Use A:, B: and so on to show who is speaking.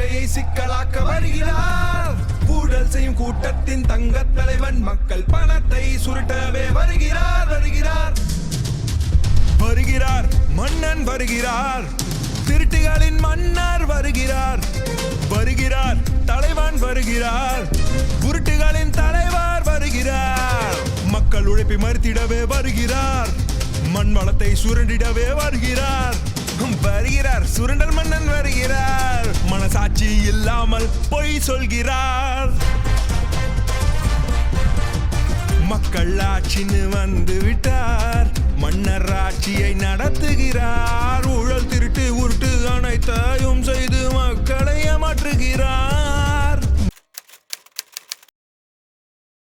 A: வாழ்க்கையை சிக்கலாக்க வருகிறார். ஊழல் செய்யும் கூட்டத்தின் தங்க தலைவன் மக்கள் பணத்தை சுருட்டவே வருகிறார் வருகிறார் வருகிறார். மன்னன் வருகிறார், திருட்டுகளின் மன்னர் வருகிறார் வருகிறார். தலைவன் வருகிறார், உருட்டுகளின் தலைவர் வருகிறார். மக்கள் உழைப்பை மறுத்திடவே வருகிறார், மண் வளத்தை சுரண்டிடவே வருகிறார் வருகிறார். சுரண்டல் மன்னன் வருகிறார், மனசாட்சி இல்லாமல் பொய் சொல்கிறார். மக்கள் ஆட்சின்னு வந்து விட்டார், மன்னர் ஆட்சியை நடத்துகிறார். ஊழல் திருட்டு உருட்டு அனைத்தையும் செய்து மக்களை